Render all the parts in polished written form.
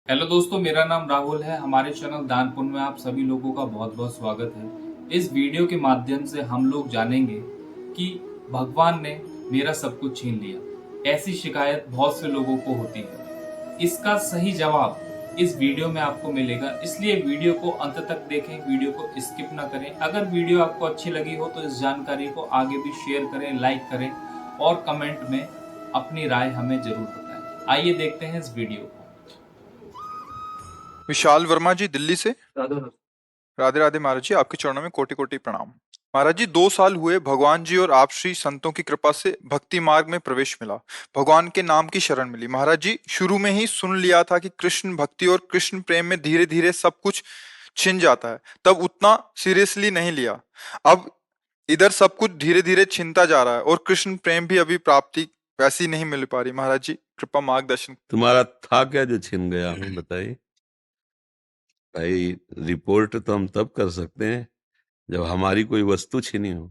Hello दोस्तों, मेरा नाम राहुल है। हमारे चैनल दानपुर में आप सभी लोगों का बहुत बहुत स्वागत है। इस वीडियो के माध्यम से हम लोग जानेंगे कि भगवान ने मेरा सब कुछ छीन लिया। ऐसी शिकायत बहुत से लोगों को होती है। इसका सही जवाब इस वीडियो में आपको मिलेगा, इसलिए वीडियो को अंत तक देखें, वीडियो को स्किप ना करें। अगर वीडियो आपको अच्छी लगी हो तो इस जानकारी को आगे भी शेयर करें, लाइक करें और कमेंट में अपनी राय हमें जरूर बताएं। आइए देखते हैं इस वीडियो को। विशाल वर्मा जी दिल्ली से। राधे राधे राधे महाराज जी, आपके चरणों में कोटि कोटि प्रणाम। महाराज जी, 2 साल हुए भगवान जी और आप श्री संतों की कृपा से भक्ति मार्ग में प्रवेश मिला, भगवान के नाम की शरण मिली। महाराज जी, शुरू में ही सुन लिया था कि कृष्ण भक्ति और कृष्ण प्रेम में धीरे धीरे सब कुछ छिन जाता है, तब उतना सीरियसली नहीं लिया। अब इधर सब कुछ धीरे धीरे छिनता जा रहा है और कृष्ण प्रेम भी अभी प्राप्ति वैसी नहीं मिल पा रही। महाराज जी, कृपा मार्गदर्शन। तुम्हारा था क्या जो छिन गया, हमें बताइए भाई। रिपोर्ट तो हम तब कर सकते हैं जब हमारी कोई वस्तु छिनी हो।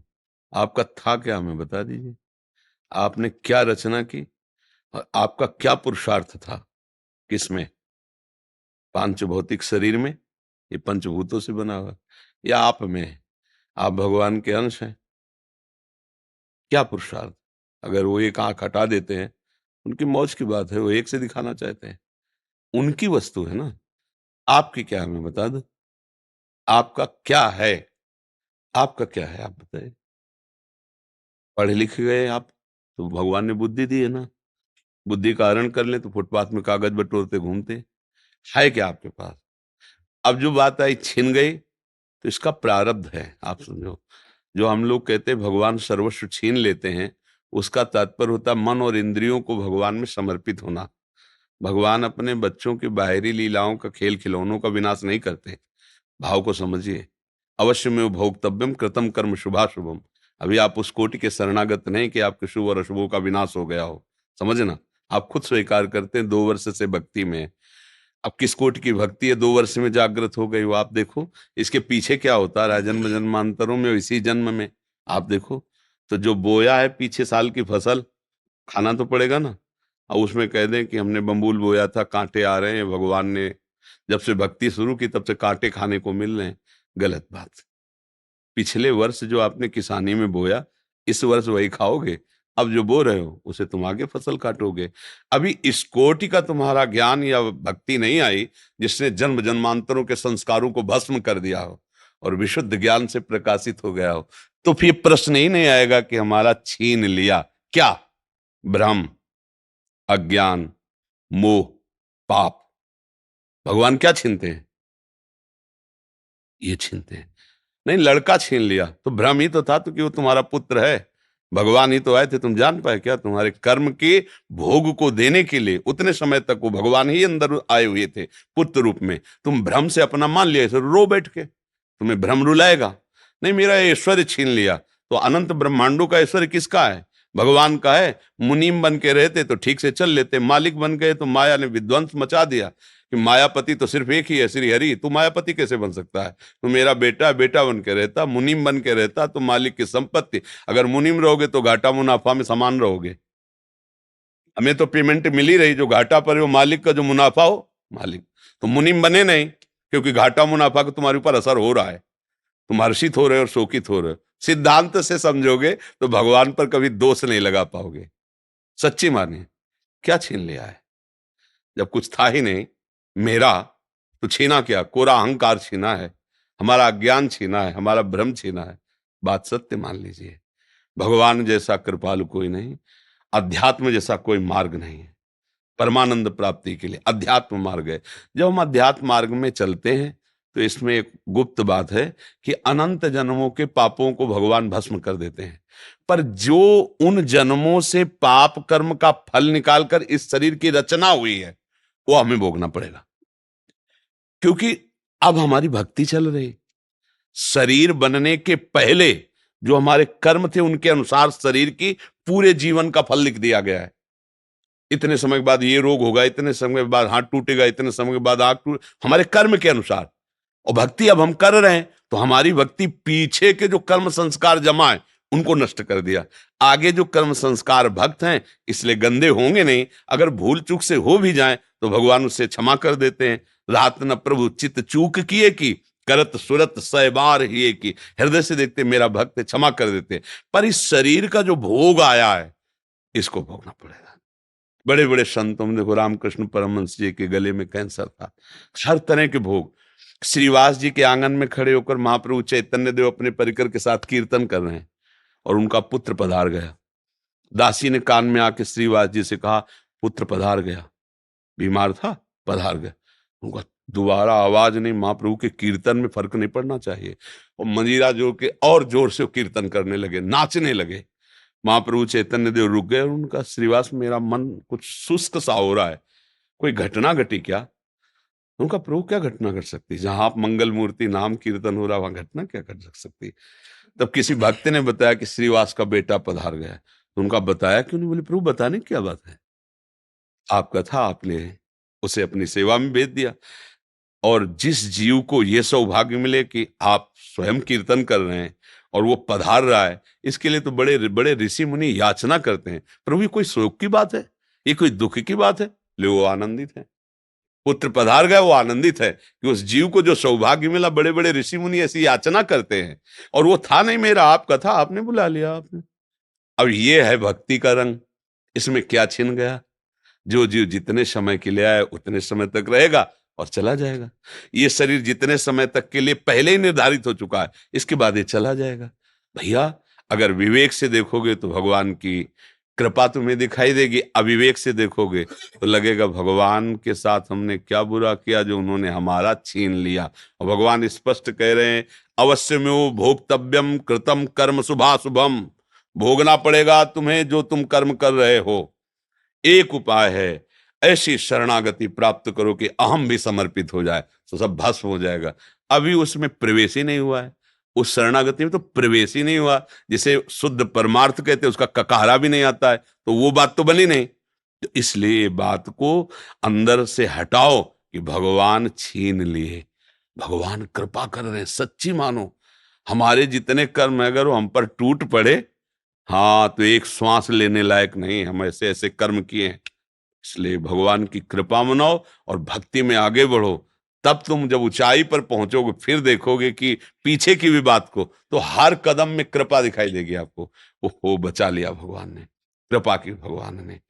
आपका था क्या, हमें बता दीजिए। आपने क्या रचना की और आपका क्या पुरुषार्थ था, किसमें? पांच भौतिक शरीर में, ये पंचभूतों से बना हुआ, या आप में? आप भगवान के अंश हैं। क्या पुरुषार्थ? अगर वो एक आंख हटा देते हैं, उनकी मौज की बात है, वो एक से दिखाना चाहते हैं, उनकी वस्तु है ना। आपकी क्या, हमें बता दो। आपका क्या है? आपका क्या है, आप बताइए। पढ़े लिखे गए आप, तो भगवान ने बुद्धि दी है ना। बुद्धि का हरण कर ले तो फुटपाथ में कागज बटोरते घूमते। है क्या आपके पास? अब जो बात आई छिन गई, तो इसका प्रारब्ध है, आप समझो। जो हम लोग कहते हैं भगवान सर्वस्व छीन लेते हैं, उसका तात्पर्य होता है मन और इंद्रियों को भगवान में समर्पित होना। भगवान अपने बच्चों की बाहरी लीलाओं का, खेल खिलौनों का विनाश नहीं करते। भाव को समझिए। अवश्य में भोक्तव्यम कृतम कर्म शुभाशुभम। अभी आप उस कोटि के शरणागत नहीं कि आपके शुभ और अशुभों का विनाश हो गया हो, समझना। आप खुद स्वीकार करते हैं 2 वर्ष से भक्ति में है। अब किस कोटि की भक्ति है 2 वर्ष में जागृत हो गई, वो आप देखो। इसके पीछे क्या होता रहा जन्म जन्मांतरों में, इसी जन्म में आप देखो। तो जो बोया है पीछे साल की फसल, खाना तो पड़ेगा ना। और उसमें कह दें कि हमने बम्बूल बोया था, कांटे आ रहे हैं, भगवान ने जब से भक्ति शुरू की तब से कांटे खाने को मिल रहे हैं। गलत बात। पिछले वर्ष जो आपने किसानी में बोया, इस वर्ष वही खाओगे। अब जो बो रहे हो उसे तुम आगे फसल काटोगे। अभी इस कोटि का तुम्हारा ज्ञान या भक्ति नहीं आई जिसने जन्म जन्मांतरों के संस्कारों को भस्म कर दिया हो और विशुद्ध ज्ञान से प्रकाशित हो गया हो, तो फिर प्रश्न ही नहीं आएगा कि हमारा छीन लिया क्या। भ्रम, अज्ञान, मोह, पाप। भगवान क्या छीनते हैं? ये छीनते हैं। नहीं, लड़का छीन लिया तो भ्रम ही तो था, तो कि वो तुम्हारा पुत्र है। भगवान ही तो आए थे, तुम जान पाए क्या? तुम्हारे कर्म के भोग को देने के लिए उतने समय तक वो भगवान ही अंदर आए हुए थे पुत्र रूप में। तुम भ्रम से अपना मान लिया, इसे रो बैठ के। तुम्हें भ्रम रुलाएगा नहीं। मेरा ऐश्वर्य छीन लिया, तो अनंत ब्रह्मांडों का ऐश्वर्य किसका है? भगवान का है। मुनीम बन के रहते तो ठीक से चल लेते, मालिक बन गए तो माया ने विध्वंस मचा दिया। कि मायापति तो सिर्फ एक ही है, श्री हरि। तू मायापति कैसे बन सकता है? तो मेरा बेटा बेटा बन के रहता, मुनीम बन के रहता तो मालिक की संपत्ति। अगर मुनीम रहोगे तो घाटा मुनाफा में समान रहोगे। हमें तो पेमेंट मिल ही रही, जो घाटा पर वो मालिक का, जो मुनाफा हो मालिक। तो मुनीम बने नहीं, क्योंकि घाटा मुनाफा का तुम्हारे ऊपर असर हो रहा है। तुम हर्षित हो रहे हो और शोकित हो रहे हो। सिद्धांत से समझोगे तो भगवान पर कभी दोष नहीं लगा पाओगे। सच्ची मानिए। क्या छीन लिया है? जब कुछ था ही नहीं मेरा, तो छीना क्या? कोरा अहंकार छीना है, हमारा अज्ञान छीना है, हमारा भ्रम छीना है। बात सत्य मान लीजिए। भगवान जैसा कृपालु कोई नहीं, अध्यात्म जैसा कोई मार्ग नहीं है। परमानंद प्राप्ति के लिए अध्यात्म मार्ग है। जब हम अध्यात्म मार्ग में चलते हैं तो इसमें एक गुप्त बात है कि अनंत जन्मों के पापों को भगवान भस्म कर देते हैं। पर जो उन जन्मों से पाप कर्म का फल निकालकर इस शरीर की रचना हुई है, वो हमें भोगना पड़ेगा। क्योंकि अब हमारी भक्ति चल रही। शरीर बनने के पहले जो हमारे कर्म थे, उनके अनुसार शरीर की पूरे जीवन का फल लिख दिया गया है। इतने समय के बाद ये रोग होगा, इतने समय के बाद हाथ टूटेगा, इतने समय के बाद आंख टूट, हमारे कर्म के अनुसार। और भक्ति अब हम कर रहे हैं तो हमारी भक्ति पीछे के जो कर्म संस्कार जमा है उनको नष्ट कर दिया। आगे जो कर्म संस्कार भक्त हैं इसलिए गंदे होंगे नहीं, अगर भूल चूक से हो भी जाएं तो भगवान उससे क्षमा कर देते हैं। रात न प्रभु चित चूक किए की, करत सुरत सै बार ही की। हृदय से देखते मेरा भक्त है, क्षमा कर देते हैं। पर इस शरीर का जो भोग आया है इसको भोगना पड़ेगा। बड़े बड़े संतों में देखो, रामकृष्ण परमहंस जी के गले में कैंसर था, हर तरह के भोग। श्रीवास जी के आंगन में खड़े होकर महाप्रभु चैतन्य देव अपने परिकर के साथ कीर्तन कर रहे हैं और उनका पुत्र पधार गया। दासी ने कान में आके श्रीवास जी से कहा, पुत्र पधार गया, बीमार था पधार गया। उनका दोबारा आवाज नहीं, महाप्रभु के कीर्तन में फर्क नहीं पड़ना चाहिए। और मंजीरा जोड़ के और जोर से कीर्तन करने लगे, नाचने लगे। महाप्रभु चैतन्य देव रुक गए और उनका, श्रीवास मेरा मन कुछ शुष्क सा हो रहा है, कोई घटना घटी क्या? उनका, प्रभु क्या घटना घट सकती, जहां आप मंगल मूर्ति नाम कीर्तन हो रहा वहां घटना क्या घट सकती? तब किसी भक्त ने बताया कि श्रीवास का बेटा पधार गया। तो उनका बताया क्यों नहीं? बोले, प्रभु बताने की क्या बात है, आपका था, आपने उसे अपनी सेवा में भेज दिया। और जिस जीव को यह सौभाग्य मिले कि आप स्वयं कीर्तन कर रहे हैं और वो पधार रहा है, इसके लिए तो बड़े बड़े ऋषि मुनि याचना करते हैं। प्रभु ये कोई शोक की बात है, ये कोई दुख की बात है? ले, वो आनंदित है, पुत्र पधार गया, वो आनंदित है कि उस जीव को जो सौभाग्य मिला। बड़े बड़े ऋषि मुनि ऐसी याचना करते हैं, और वो था नहीं मेरा, आपका था, आपने बुला लिया आपने। अब ये है भक्ति का रंग, इसमें क्या छिन गया? जो जीव जितने समय के लिए आया उतने समय तक रहेगा और चला जाएगा। ये शरीर जितने समय तक के लिए पहले ही निर्धारित हो चुका है, इसके बाद ये चला जाएगा। भैया अगर विवेक से देखोगे तो भगवान की कृपा तुम्हें दिखाई देगी, अविवेक से देखोगे तो लगेगा भगवान के साथ हमने क्या बुरा किया जो उन्होंने हमारा छीन लिया। और भगवान स्पष्ट कह रहे हैं, अवश्य में वो भोक्तव्यम कृतम कर्म शुभाशुभम, भोगना पड़ेगा तुम्हें जो तुम कर्म कर रहे हो। एक उपाय है, ऐसी शरणागति प्राप्त करो कि अहम भी समर्पित हो जाए, तो सब भस्म हो जाएगा। अभी उसमें प्रवेश ही नहीं हुआ है, उस शरणागति में तो प्रवेश ही नहीं हुआ। जिसे शुद्ध परमार्थ कहते हैं उसका ककारा भी नहीं आता है, तो वो बात तो बनी नहीं। तो इसलिए बात को अंदर से हटाओ कि भगवान छीन लिए, भगवान कृपा कर रहे हैं, सच्ची मानो। हमारे जितने कर्म है अगर वो हम पर टूट पड़े, हाँ, तो एक श्वास लेने लायक नहीं, हम ऐसे ऐसे कर्म किए हैं। इसलिए भगवान की कृपा मनाओ और भक्ति में आगे बढ़ो। तब तुम जब ऊंचाई पर पहुंचोगे फिर देखोगे कि पीछे की भी बात को, तो हर कदम में कृपा दिखाई देगी आपको। ओहो, बचा लिया भगवान ने, कृपा की भगवान ने।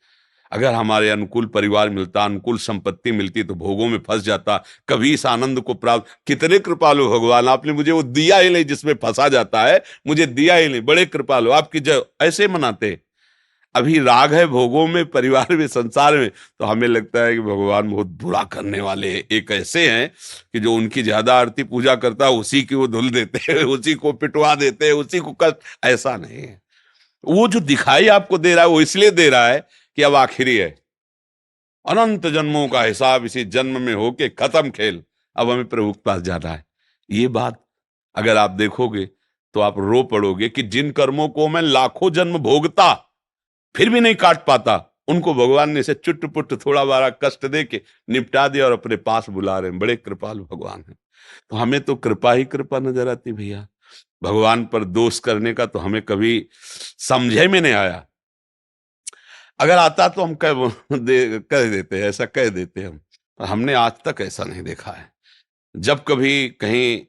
अगर हमारे अनुकूल परिवार मिलता, अनुकूल संपत्ति मिलती, तो भोगों में फंस जाता, कभी इस आनंद को प्राप्त। कितने कृपालु भगवान, आपने मुझे वो दिया ही नहीं जिसमें फंसा जाता है, मुझे दिया ही नहीं। बड़े कृपालु, आपकी जय। ऐसे मनाते अभी राग है भोगों में, परिवार में, संसार में, तो हमें लगता है कि भगवान बहुत बुरा करने वाले हैं। एक ऐसे हैं कि जो उनकी ज्यादा आरती पूजा करता है उसी की वो धुल देते हैं, उसी को पिटवा देते हैं, उसी को कष्ट। ऐसा नहीं है। वो जो दिखाई आपको दे रहा है वो इसलिए दे रहा है कि अब आखिरी है, अनंत जन्मों का हिसाब इसी जन्म में होके खत्म खेल, अब हमें प्रभु के पास जाना है। ये बात अगर आप देखोगे तो आप रो पड़ोगे कि जिन कर्मों को मैं लाखों जन्म भोगता फिर भी नहीं काट पाता, उनको भगवान ने इसे चुट-पुट थोड़ा बारा कष्ट दे के निपटा दिया और अपने पास बुला रहे हैं। बड़े कृपालु भगवान हैं। तो हमें तो कृपा ही कृपा नजर आती भैया। भगवान पर दोष करने का तो हमें कभी समझे में नहीं आया। अगर आता तो हम कह देते हैं, ऐसा कह देते हम, पर हमने आज तक ऐसा नहीं देखा है। जब कभी कहीं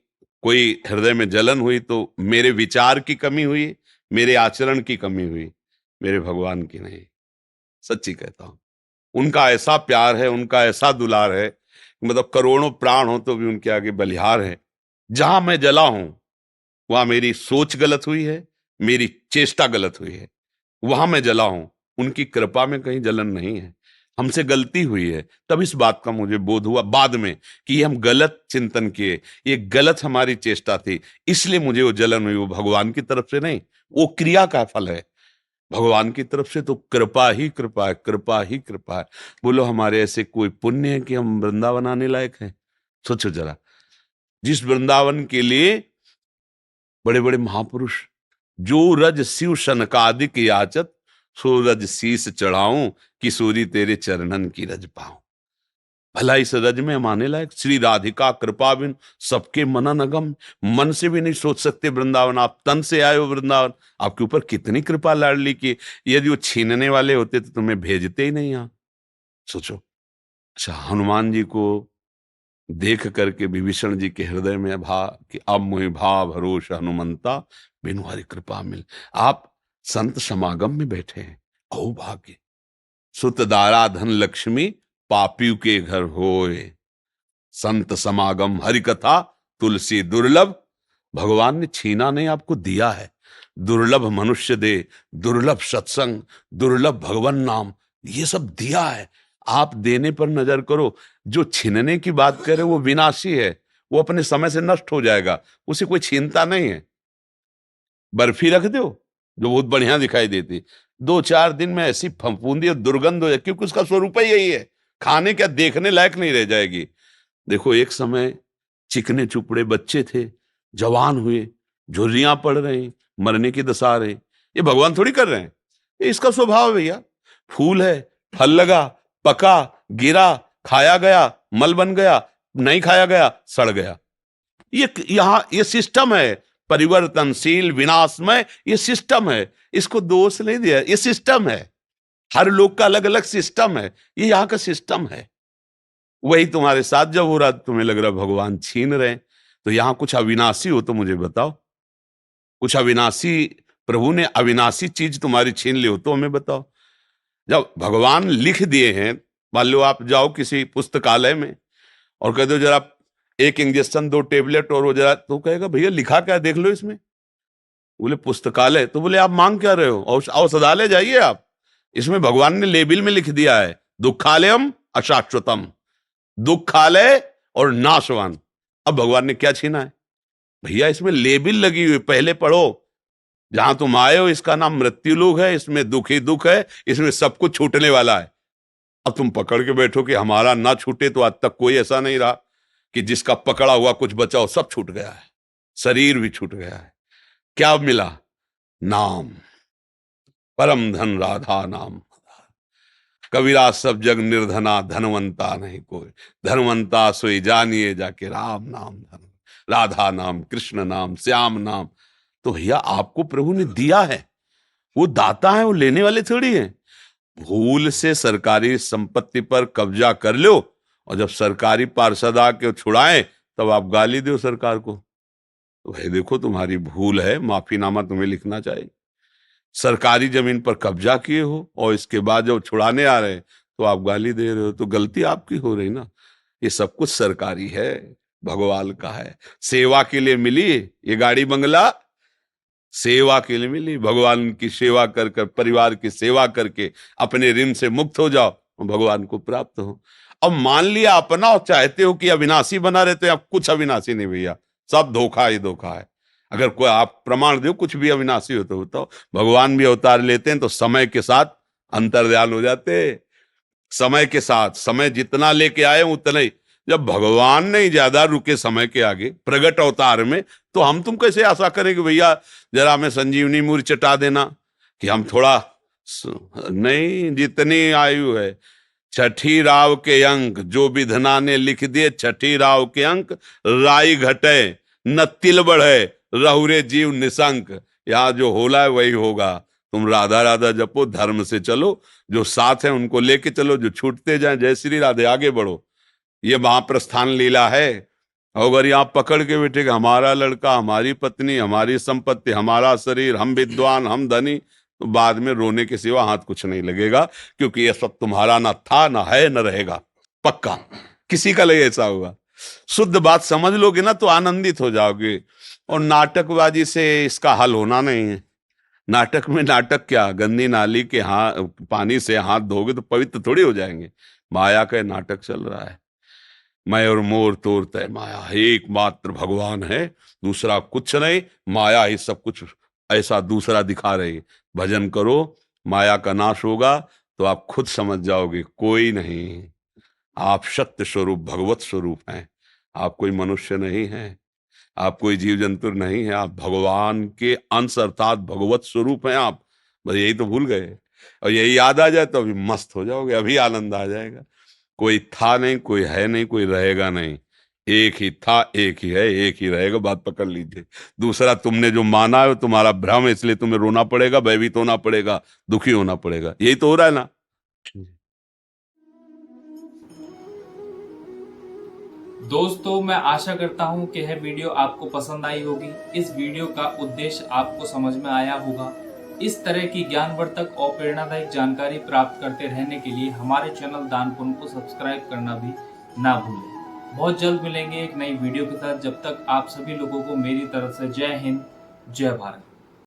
कोई हृदय में जलन हुई तो मेरे विचार की कमी हुई, मेरे आचरण की कमी हुई, मेरे भगवान की नहीं। सच्ची कहता हूं, उनका ऐसा प्यार है, उनका ऐसा दुलार है, मतलब करोड़ों प्राण हो तो भी उनके आगे बलिहार है। जहां मैं जला हूं वहां मेरी सोच गलत हुई है, मेरी चेष्टा गलत हुई है, वहां मैं जला हूं। उनकी कृपा में कहीं जलन नहीं है। हमसे गलती हुई है, तब इस बात का मुझे बोध हुआ बाद में कि ये हम गलत चिंतन किए, ये गलत हमारी चेष्टा थी, इसलिए मुझे वो जलन हुई। वो भगवान की तरफ से नहीं, वो क्रिया का फल है। भगवान की तरफ से तो कृपा ही कृपा है, कृपा ही कृपा है। बोलो हमारे ऐसे कोई पुण्य है कि हम वृंदावन आने लायक हैं? सोचो जरा, जिस वृंदावन के लिए बड़े बड़े महापुरुष, जो रज शिव सनकादिक याचत, सो रज शीस चढ़ाऊं, किशोरी तेरे चरणन की रज पाऊं। भला इस रज में माने लायक श्री राधिका कृपा बिन सबके मनन अगम, मन से भी नहीं सोच सकते वृंदावन, आप तन से आए हो वृंदावन, आपके ऊपर कितनी कृपा लाडली की। यदि वो छीनने वाले होते तो तुम्हें भेजते ही नहीं यहाँ। सोचो। अच्छा, हनुमान जी को देख करके विभीषण जी के हृदय में भा कि अब मुझे भाव भरोस हनुमंता, बिनु हरि कृपा मिल। आप संत समागम में बैठे हैं, अहो भाग्य। सुत दारा धन लक्ष्मी पापियों के घर होए, संत समागम हरि कथा तुलसी दुर्लभ। भगवान ने छीना नहीं, आपको दिया है। दुर्लभ मनुष्य दे, दुर्लभ सत्संग, दुर्लभ भगवान नाम, ये सब दिया है। आप देने पर नजर करो। जो छीनने की बात करे वो विनाशी है, वो अपने समय से नष्ट हो जाएगा, उसे कोई छीनता नहीं है। बर्फी रख दो जो बहुत बढ़िया दिखाई देती, 2-4 दिन में ऐसी फफूंदी और दुर्गंध हो जाए, क्योंकि उसका स्वरूप ही यही है। खाने क्या देखने लायक नहीं रह जाएगी। देखो, एक समय चिकने चुपड़े बच्चे थे, जवान हुए, झुर्रियां पड़ रही, मरने की दशा आ रही। ये भगवान थोड़ी कर रहे हैं, ये इसका स्वभाव है भैया। फूल है, फल लगा, पका, गिरा, खाया गया, मल बन गया, नहीं खाया गया, सड़ गया। ये सिस्टम है, परिवर्तनशील, विनाशमय, ये सिस्टम है। इसको दोष नहीं दिया, ये सिस्टम है। हर लोग का अलग अलग सिस्टम है, ये यहाँ का सिस्टम है। वही तुम्हारे साथ जब हो रहा, तुम्हें लग रहा भगवान छीन रहे हैं, तो यहां कुछ अविनाशी हो तो मुझे बताओ। कुछ अविनाशी, प्रभु ने अविनाशी चीज तुम्हारी छीन ली हो तो हमें बताओ। जब भगवान लिख दिए हैं, मान लो आप जाओ किसी पुस्तकालय में और कह दो जरा 1 इंजेक्शन 2 टेबलेट और वो जरा, तो कहेगा भैया लिखा क्या, देख लो इसमें। बोले पुस्तकालय, तो बोले आप मांग क्या रहे हो, औषधालय जाइए आप। इसमें भगवान ने लेबिल में लिख दिया है, दुखालयम अशाश्वतम, दुखालय और नाशवान। अब भगवान ने क्या छीना है भैया, इसमें लेबिल लगी हुई, पहले पढ़ो। जहां तुम आए हो इसका नाम मृत्यु लोक है, इसमें दुख ही दुख है, इसमें सब कुछ छूटने वाला है। अब तुम पकड़ के बैठो कि हमारा ना छूटे, तो आज तक कोई ऐसा नहीं रहा कि जिसका पकड़ा हुआ कुछ बचा हो। सब छूट गया है, शरीर भी छूट गया है। क्या मिला? नाम, परम धन राधा नाम। कबीरा सब जग निर्धना, धनवंता नहीं कोई, धनवंता सोई जानिए जाके राम नाम धन, राधा नाम, कृष्ण नाम, श्याम नाम। तो भैया आपको प्रभु ने दिया है, वो दाता है, वो लेने वाले थोड़ी है। भूल से सरकारी संपत्ति पर कब्जा कर लो और जब सरकारी पार्षद आके छुड़ाएं तब आप गाली दो सरकार को, तो भाई देखो तुम्हारी भूल है, माफीनामा तुम्हें लिखना चाहिए। सरकारी जमीन पर कब्जा किए हो और इसके बाद जब छुड़ाने आ रहे हैं तो आप गाली दे रहे हो, तो गलती आपकी हो रही ना। ये सब कुछ सरकारी है, भगवान का है, सेवा के लिए मिली ये गाड़ी बंगला, सेवा के लिए मिली। भगवान की सेवा कर कर, परिवार की सेवा करके अपने ऋण से मुक्त हो जाओ और भगवान को प्राप्त हो। अब मान लिया अपना और चाहते हो कि अविनाशी बना रहते, अब कुछ अविनाशी नहीं भैया, सब धोखा ही धोखा है। अगर कोई आप प्रमाण दो कुछ भी अविनाशी हो तो बताओ। भगवान भी अवतार लेते हैं तो समय के साथ अंतर्ध्यान हो जाते, समय के साथ, समय जितना लेके आए उतना ही। जब भगवान नहीं ज्यादा रुके समय के आगे प्रगट अवतार में, तो हम तुम कैसे आशा करें कि भैया जरा हमें संजीवनी मूर्ति चटा देना कि हम थोड़ा नहीं। जितनी आयु है, छठी राव के अंक जो विधना ने लिख दिए, छठी राव के अंक, राई घटे न तिल बढ़े, रहुरे जीव निशंक। यहाँ जो होला है वही होगा। तुम राधा राधा जपो, धर्म से चलो, जो साथ है उनको लेके चलो, जो छूटते जाए जय श्री राधे, आगे बढ़ो। ये महाप्रस्थान लीला है। अगर यहाँ पकड़ के बैठे कि हमारा लड़का, हमारी पत्नी, हमारी संपत्ति, हमारा शरीर, हम विद्वान, हम धनी, तो बाद में रोने के सिवा हाथ कुछ नहीं लगेगा, क्योंकि ये सब तुम्हारा ना था, ना है, न रहेगा, पक्का किसी का लिए ऐसा होगा। शुद्ध बात समझ लोगे ना तो आनंदित हो जाओगे। और नाटकबाजी से इसका हल होना नहीं है। नाटक में नाटक क्या, गंदी नाली के पानी से हाथ धोगे तो पवित्र थोड़ी हो जाएंगे। माया का नाटक चल रहा है। मैं और मोर तोर तय माया, एकमात्र भगवान है, दूसरा कुछ नहीं। माया ही सब कुछ ऐसा दूसरा दिखा रही। भजन करो, माया का नाश होगा तो आप खुद समझ जाओगे कोई नहीं, आप सत्य स्वरूप भगवत स्वरूप हैं। आप कोई मनुष्य नहीं है, आप कोई जीव जंतु नहीं है, आप भगवान के अंश अर्थात भगवत स्वरूप हैं आप। बस यही तो भूल गए, और यही याद आ जाए तो अभी मस्त हो जाओगे, अभी आनंद आ जाएगा। कोई था नहीं, कोई है नहीं, कोई रहेगा नहीं। एक ही था, एक ही है, एक ही रहेगा, बात पकड़ लीजिए। दूसरा, तुमने जो माना है वो तुम्हारा भ्रम है, इसलिए तुम्हें रोना पड़ेगा, भयभीत होना पड़ेगा, दुखी होना पड़ेगा। यही तो हो रहा है ना। दोस्तों, मैं आशा करता हूं कि यह वीडियो आपको पसंद आई होगी। इस वीडियो का उद्देश्य आपको समझ में आया होगा। इस तरह की ज्ञानवर्धक और प्रेरणादायक जानकारी प्राप्त करते रहने के लिए हमारे चैनल दान पुण्य को सब्सक्राइब करना भी ना भूलें। बहुत जल्द मिलेंगे एक नई वीडियो के साथ। जब तक आप सभी लोगों को मेरी तरफ से जय हिंद, जय भारत।